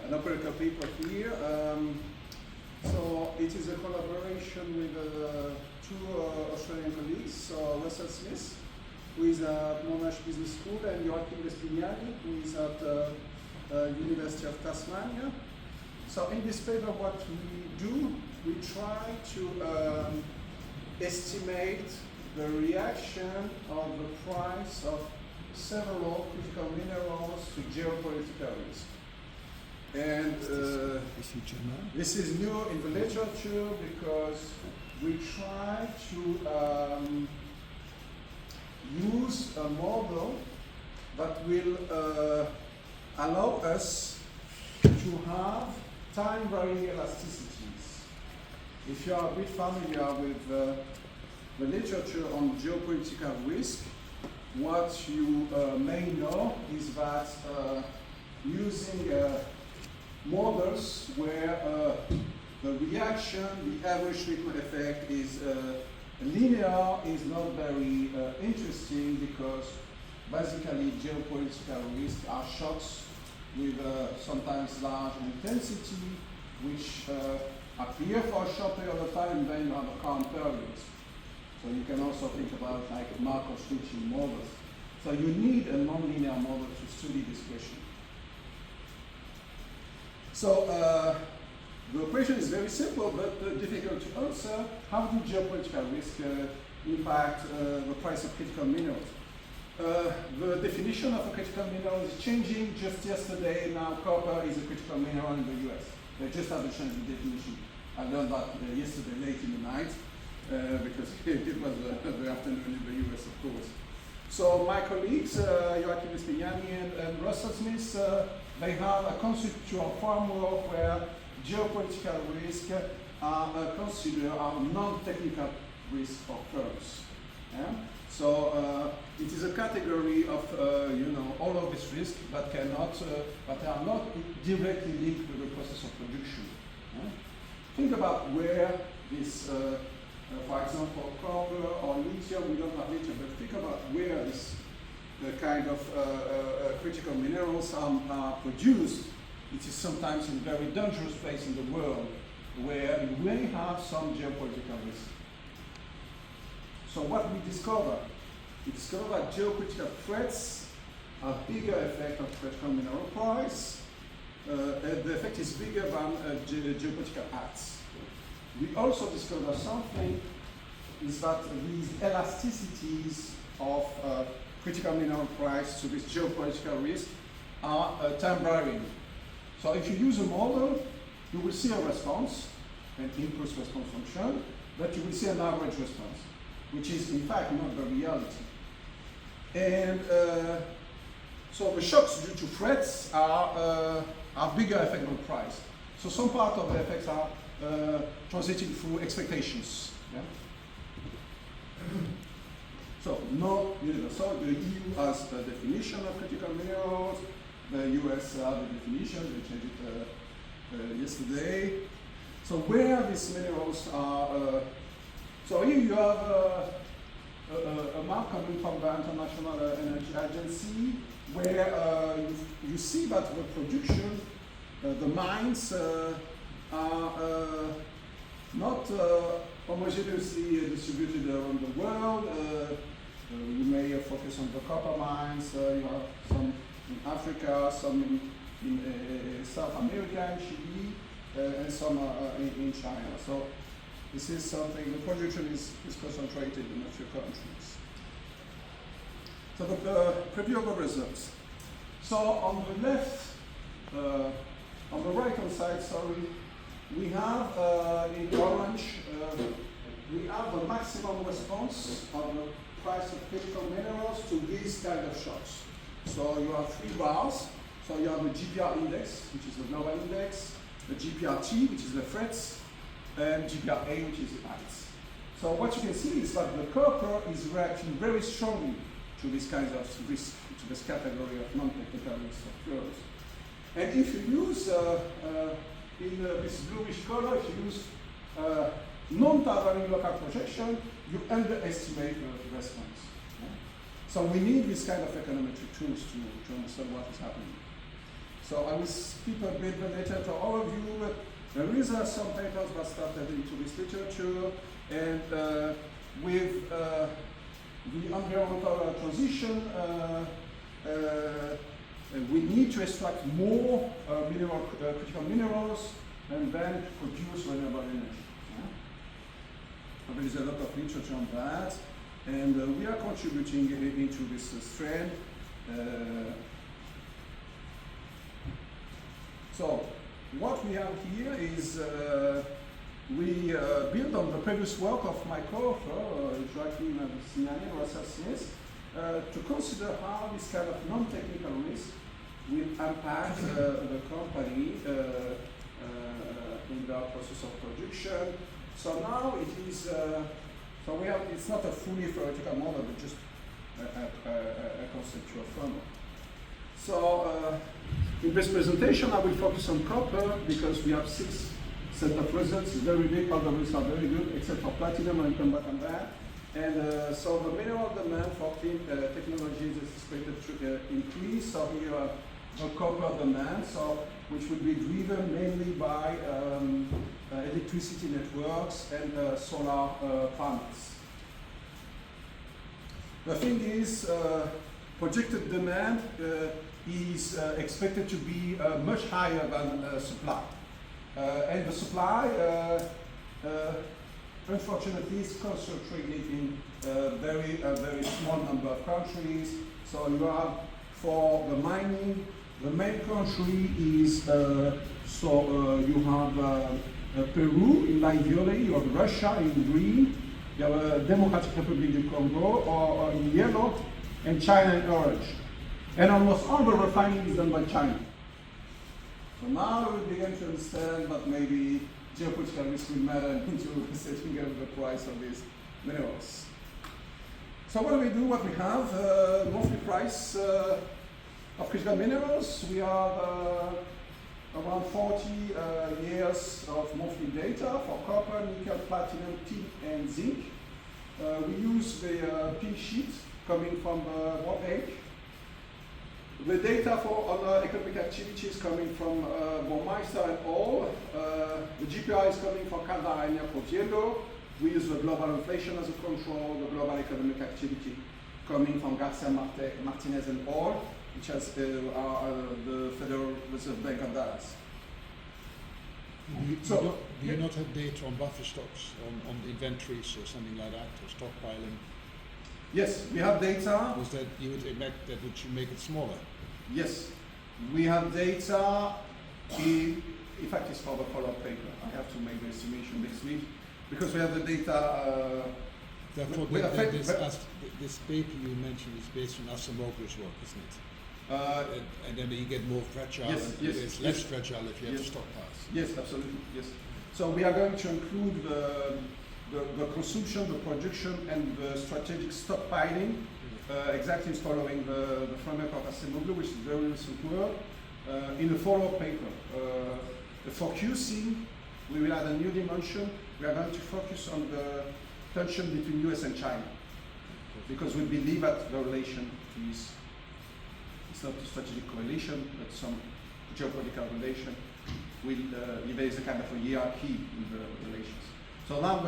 an empirical paper here. So it is a collaboration with two Australian colleagues, so Russell Smith, who is at Monash Business School, and Joachim Vespignani, who is at University of Tasmania. So in this paper, what we do, we try to estimate the reaction of the price of several critical minerals to geopolitical risk. And this is new in the literature because we try to use a model that will allow us to have time-varying elasticities. If you are a bit familiar with the literature on geopolitical risk, what you may know is that using models where the reaction, the average treatment effect is linear is not very interesting, because basically geopolitical risks are shocks with sometimes large intensity, which appear for a short period of time, and then you have a calm period. So you can also think about like Markov switching models. So you need a nonlinear model to study this question. So the question is very simple, but difficult to answer. How do geopolitical risk impact the price of critical minerals? The definition of a critical mineral is changing. Just yesterday, now copper is a critical mineral in the US. They just have to change the definition. I learned that yesterday late in the night, because it was the afternoon in the US, of course. So my colleagues, Joachim Vespignani and Russell Smith, they have a conceptual framework where geopolitical risk are considered are non-technical risk for firms. Yeah? So it is a category of all of this risk that cannot, but are not directly linked to the process of production. Yeah? Think about where this, for example, copper or lithium, we don't have lithium, but think about where this kind of critical minerals are produced. It is sometimes in very dangerous place in the world where you may have some geopolitical risk. So what we discover? We discover that geopolitical threats have bigger effect on critical mineral price. The effect is bigger than geopolitical acts. We also discover something is that these elasticities of critical mineral price to this geopolitical risk are time varying. So if you use a model, you will see a response, an impulse response function, but you will see an average response, which is in fact not the reality. And so the shocks due to threats are bigger effect on price. So some part of the effects are translated through expectations. Yeah? So no universal. The EU has a definition of critical minerals. The US have a definition. They changed it yesterday. So where these minerals are, so here you have a map coming from the International Energy Agency, where you see that the production, the mines are not homogeneously distributed around the world. You may focus on the copper mines. You have some in Africa, some in South America, in Chile, and some in China. So this is something, the production is concentrated in a few countries. So the preview of the results. So on the left, on the right-hand side, sorry, we have in orange, we have the maximum response of the price of critical minerals to these kind of shocks. So you have three bars. So you have the GPR index, which is the global index, the GPRT, which is the threats, and GPRA, which is the acts. So what you can see is that the copper is reacting very strongly to these kinds of risk, to this category of non-technical risk of flows. And if you use, in this bluish color, if you use non-traveling local projection, you underestimate the response. Yeah? So we need this kind of econometric tools to understand what is happening. So I will skip a bit the literature overview, but there is some papers that started into this literature, and with the environmental transition, we need to extract more critical minerals and then produce renewable energy. There is a lot of literature on that, and we are contributing into this trend. So what we have here is we build on the previous work of my co-author, Joaquin Signani and Russell Smith, to consider how this kind of non-technical risk will impact the company in the process of production. So now it is, so we have, it's not a fully theoretical model, but just a conceptual framework. So in this presentation, I will focus on copper because we have 6 set of results. It's very big, all the results are very good, except for platinum, I'll come back on that. And so the mineral demand for clean technologies is expected to increase. So here the copper demand, so which will be driven mainly by electricity networks and solar panels. The thing is, projected demand is expected to be much higher than supply. And the supply, unfortunately, is concentrated in very small number of countries. So you have, for the mining, the main country is, you have Peru in light violet, you have Russia in green, you have Democratic Republic of Congo or in yellow, and China in orange. And almost all the refining is done by China. So now we begin to understand that maybe geopolitical risk will matter into setting up the price of these minerals. So what do we do? What we have? Monthly price of critical minerals. We have around 40 years of monthly data for copper, nickel, platinum, tin, and zinc. We use the pink sheet coming from the World Bank. The data for other economic activities coming from Baumeister and all. The GPI is coming from Caldarania Potiello. We use the global inflation as a control, the global economic activity coming from Garcia Martinez and all, which has the Federal Reserve Bank of Dallas. Do you not have data on buffer stocks, on inventories or something like that, or stockpiling? Yes, we have data. Was that you would expect that would make it smaller? Yes, we have data. In fact, it's for the follow-up paper. I have to make the estimation next week because we have the data. Therefore, this paper you mentioned is based on Acemoglu's work, isn't it? And then you get more fragile. Yes, and it's less fragile if you have stockpiles. Yes, absolutely. Yes. So we are going to include the consumption, the production, and the strategic stockpiling. Exactly is following the framework of Acemoglu, which is very recent work, in a follow-up paper. Focusing, we will add a new dimension. We are going to focus on the tension between US and China, because we believe that the relation is, it's not a strategic correlation, but some geopolitical relation. There is a kind of a hierarchy in the relations. So now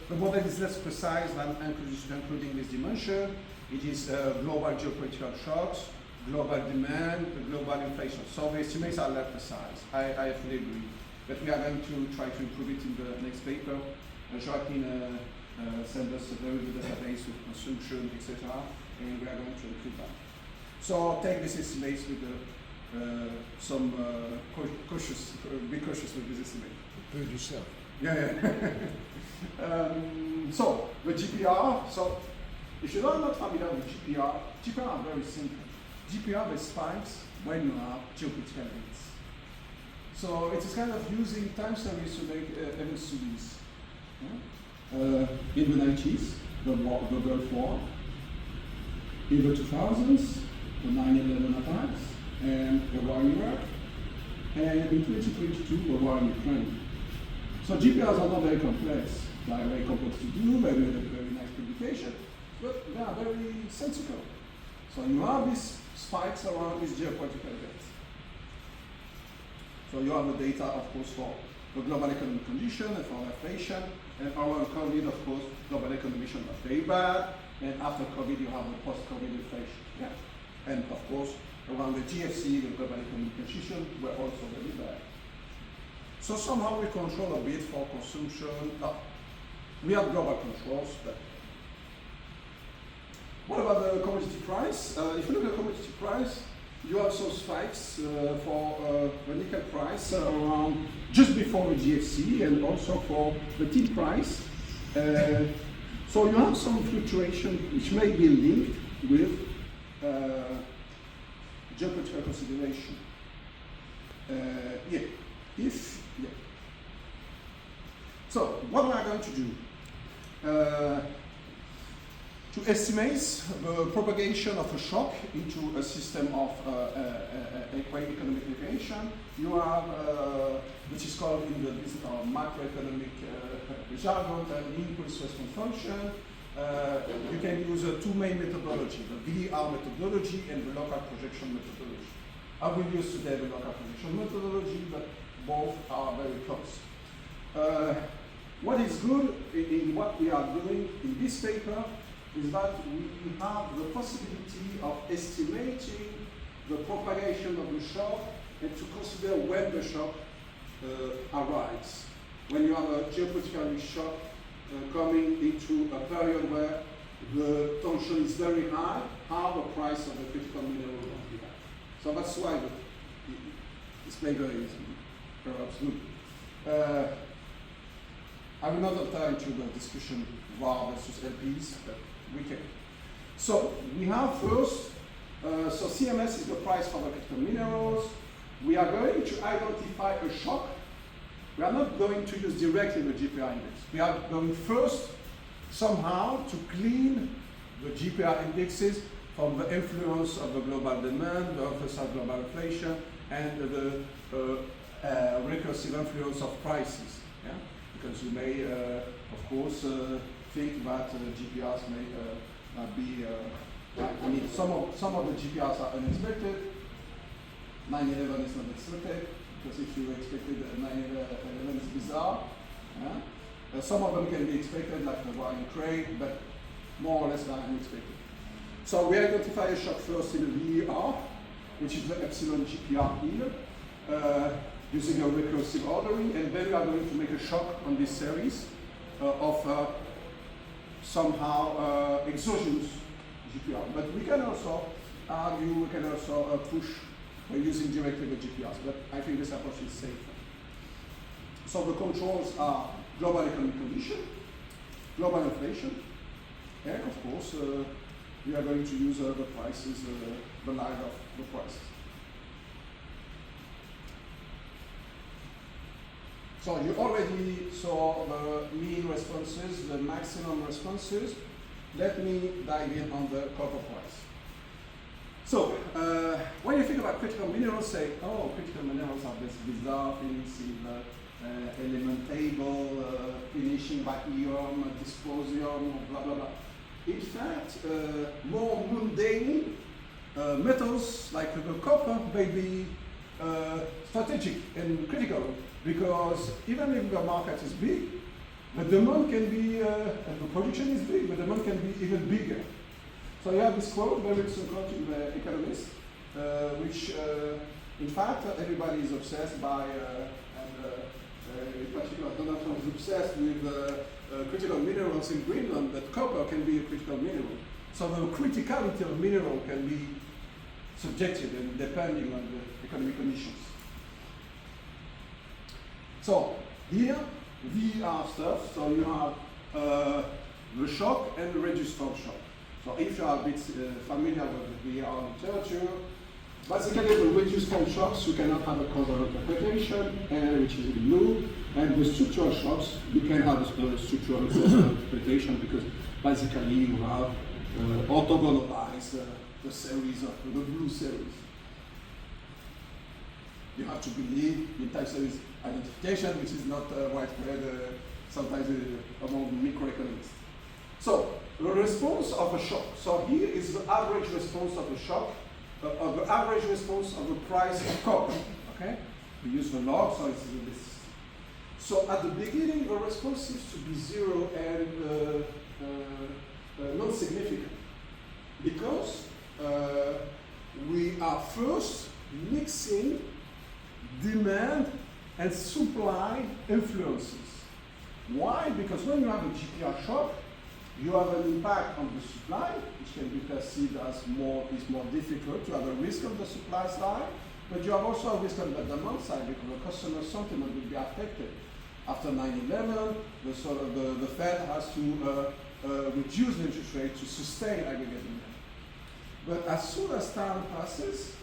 the model is less precise than including this dimension. It is global geopolitical shocks, global demand, global inflation. So the estimates are less precise. I fully agree. But we are going to try to improve it in the next paper. Joaquin sent us a very good database with consumption, etc. And we are going to include that. So take this estimates with some cautious, be cautious with this estimate. Prove yourself. Yeah. So the GPR. So if you are not familiar with GPR are very simple. GPR they spikes when you have geopolitical events. So it is kind of using time series to make event studies. In the 90s, the Gulf War. In the 2000s, the 9/11 attacks and the war in Iraq. And in 2022, the war in Ukraine. So GPRs are not very complex. They are very complex to do, very nice publication, but they are very sensible. So you have these spikes around these geopolitical events. So you have the data, of course, for the global economic condition and for inflation. And around COVID, of course, global economic condition was very bad. And after COVID, you have the post-COVID inflation. Yeah. And of course, around the GFC, the global economic condition were also very bad. So somehow we control a bit for consumption. We have global controls, but what about the commodity price? If you look at the commodity price, you have some spikes for the nickel price around just before the GFC and also for the tin price. So you have some fluctuation which may be linked with geopolitical consideration. So what am I going to do? To estimate the propagation of a shock into a system of economic inflation, you have, which is called in the macroeconomic jargon, an impulse response function. You can use two main methodology, the VER methodology and the local projection methodology. I will use today the local projection methodology, but both are very close. What is good in what we are doing in this paper is that we have the possibility of estimating the propagation of the shock and to consider when the shock arrives. When you have a geopolitical shock coming into a period where the tension is very high, how the price of the critical mineral will be high. So that's why this paper is perhaps good. I will not have time to the discussion VAR versus LPs, but we can. So we have first, so CMS is the price for the critical minerals. We are going to identify a shock. We are not going to use directly the GPR index. We are going first somehow to clean the GPR indexes from the influence of the global demand, the influence of global inflation, and the recursive influence of prices. Yeah? Because you may, of course, think that GPRs may be, I mean, some of the GPRs are unexpected. 9/11 is not expected, because if you expected 9/11 is bizarre. Yeah? Some of them can be expected, like the war in Ukraine, but more or less they are unexpected. So we identify a shock first in the VER, which is the epsilon GPR here, using a recursive ordering, and then we are going to make a shock on this series of somehow exogenous GPR. But we can also argue, we can also push using directly the GPRs, but I think this approach is safer. So the controls are global economic condition, global inflation, and of course we are going to use the prices, the line of the prices. So you already saw the mean responses, the maximum responses. Let me dive in on the copper price. So when you think about critical minerals, say, oh, critical minerals are these bizarre things in the element table, finishing by ion, dysprosium, blah, blah, blah. In fact, more mundane metals like the copper may be strategic and critical, because even if the market is big, the demand can be, and the production is big, the demand can be even bigger. So you have this quote, very recent quote in The Economist, which in fact everybody is obsessed by, and in particular Donald Trump is obsessed with critical minerals in Greenland, that copper can be a critical mineral. So the criticality of a mineral can be subjective and depending on the economic conditions. So here, VER stuff, so you have the shock and the reduced form shock. So if you are a bit familiar with the VER literature, basically the reduced form shocks, you cannot have a causal interpretation, which is in blue, and the structural shocks, you can have a structural causal interpretation, because basically you have orthogonalized the series of the blue series. You have to believe in time series identification, which is not widespread sometimes among microeconomists. So the response of a shock. So here is the average response of a shock, the average response of the price of copper. Okay. We use the log, so it's this. So at the beginning, the response seems to be 0 and non-significant, because we are first mixing demand and supply influences. Why? Because when you have a GPR shock, you have an impact on the supply, which can be perceived as more difficult to have a risk on the supply side, but you have also a risk on the demand side because the customer sentiment will be affected. After 9/11, the Fed has to reduce the interest rate to sustain aggregate demand. But as soon as time passes,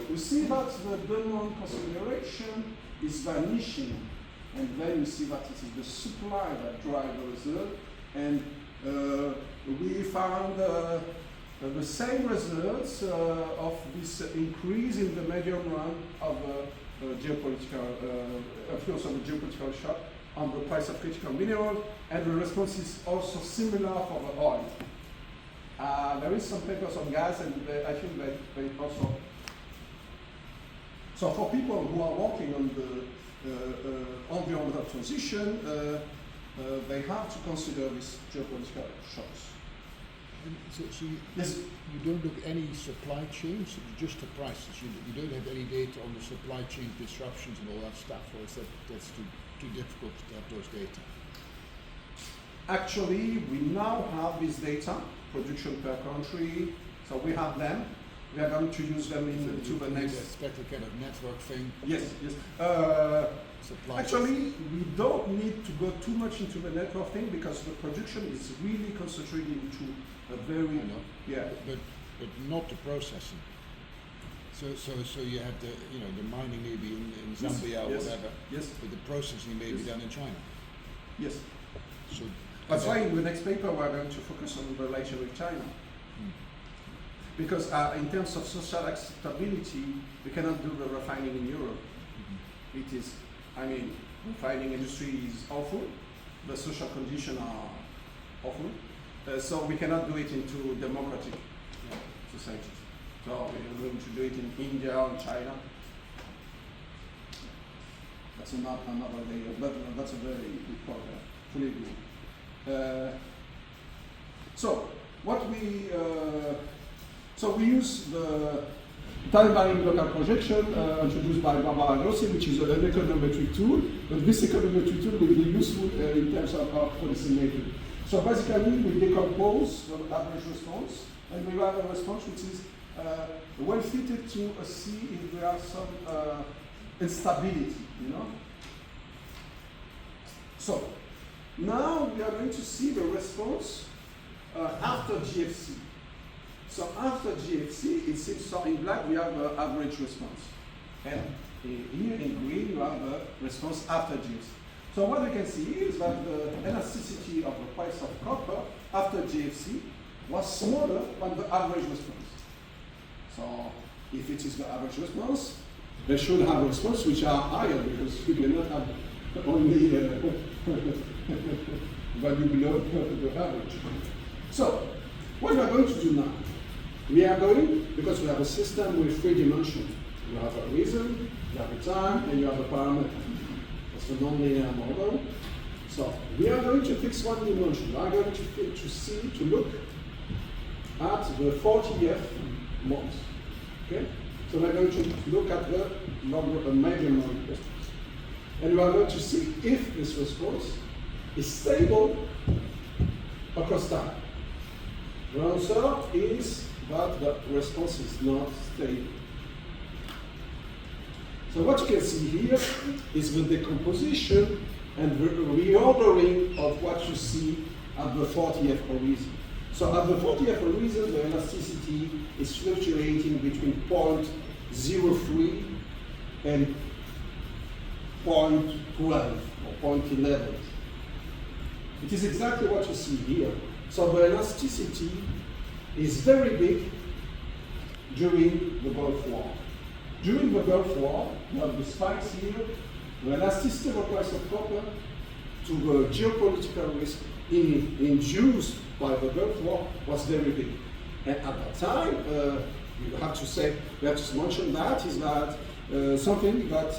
we see that the demand consideration is vanishing, and then you see that it is the supply that drives the result, and we found the same results of this increase in the medium run of geopolitical influence of the geopolitical shock on the price of critical minerals, and the response is also similar for the oil. There is some papers on gas, and I think they also. So for people who are working on the environmental transition, they have to consider these geopolitical shocks. And so you don't look at any supply chains, just the prices. You don't have any data on the supply chain disruptions and all that stuff, or is that's too difficult to have those data? Actually, we now have this data, production per country, so we have them. We are going to use them into the next. Expect a kind of network thing. Yes. Actually, we don't need to go too much into the network thing because the production is really concentrated into a very but not the processing. So you have the mining maybe in Zambia or whatever. Yes. But the processing may be done in China. Yes. So that's why in the next paper we're going to focus on the relation with China. Because in terms of social acceptability, we cannot do the refining in Europe. It is, refining industry is awful. The social conditions are awful. So we cannot do it into democratic societies. So we're going to do it in India or China. That's another layer, but that's a very good problem. Fully agree. So we use the time-varying local projection introduced by Barbara Grossi, which is an econometric tool. But this econometric tool will be useful in terms of our policy making. So basically, we decompose the average response, and we have a response which is well fitted to see if there are some instability, So now we are going to see the response after GFC. So after GFC, it seems so in black we have the average response. And here in green you have the response after GFC. So what we can see is that the elasticity of the price of copper after GFC was smaller than the average response. So if it is the average response, they should have response which are higher because we cannot have only value below the average. So what we are going to do now, we are going, because we have a system with 3 dimensions. You have a reason, you have a time, and you have a parameter. That's a nonlinear model. So we are going to fix 1 dimension. We are going to look at the 40th month. Okay? So we're going to look at the major moment response. And we are going to see if this response is stable across time. The answer is that the response is not stable. So what you can see here is the decomposition and the reordering of what you see at the 40th horizon. So at the 40th horizon, the elasticity is fluctuating between 0.03 and 0.12 or 0.11. It is exactly what you see here. So the elasticity is very big during the Gulf War. During the Gulf War, you have the spikes here. The elasticity of the price of copper to the geopolitical risk induced by the Gulf War was very big. And at that time, we have to mention that is that something that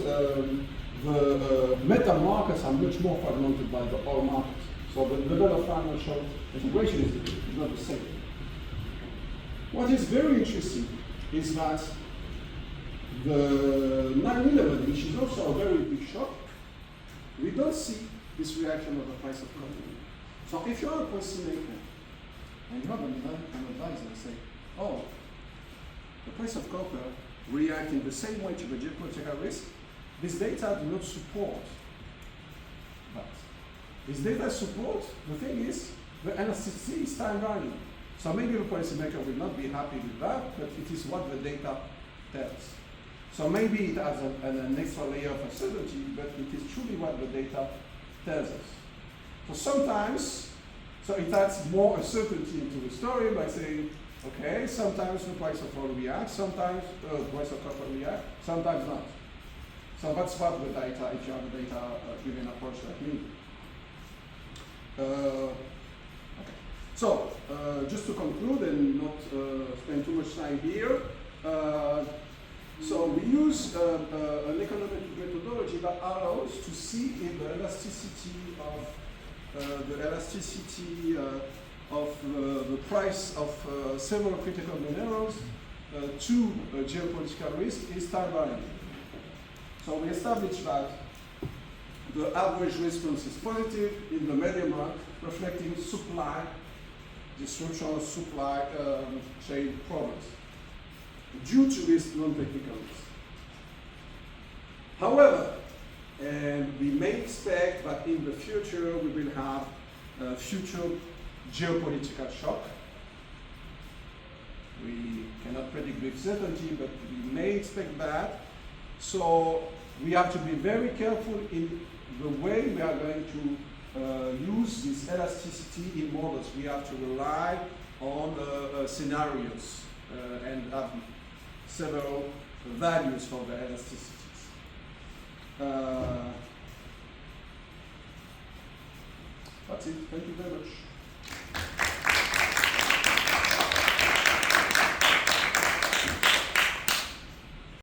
the meta markets are much more fragmented by the oil markets. So the level of financial integration is not the same. What is very interesting is that the 9/11, which is also a very big shock, we don't see this reaction of the price of copper. So if you're a policymaker and you have an advisor and say, oh, the price of copper reacts in the same way to the geopolitical risk, this data do not support that. This data support, the thing is, the elasticity is time varying. So maybe the policymaker will not be happy with that, but it is what the data tells. So maybe it adds an extra layer of uncertainty, but it is truly what the data tells us. So sometimes, so it adds more uncertainty into the story by saying, okay, sometimes the price of oil reacts, sometimes the price of copper reacts, sometimes not. So that's what the data, if you have a data-driven approach like me. Okay. So, just to conclude and not spend too much time here, so we use an econometric methodology that allows to see if the elasticity of the price of several critical minerals to geopolitical risk is time varying. So we established that the average response is positive in the medium run, reflecting supply disruption or supply chain problems due to this non-technical risk. However, and we may expect that in the future we will have a future geopolitical shock. We cannot predict with certainty, but we may expect that. So we have to be very careful in the way we are going to use this elasticity in models. We have to rely on scenarios and have several values for the elasticities. That's it. Thank you very much.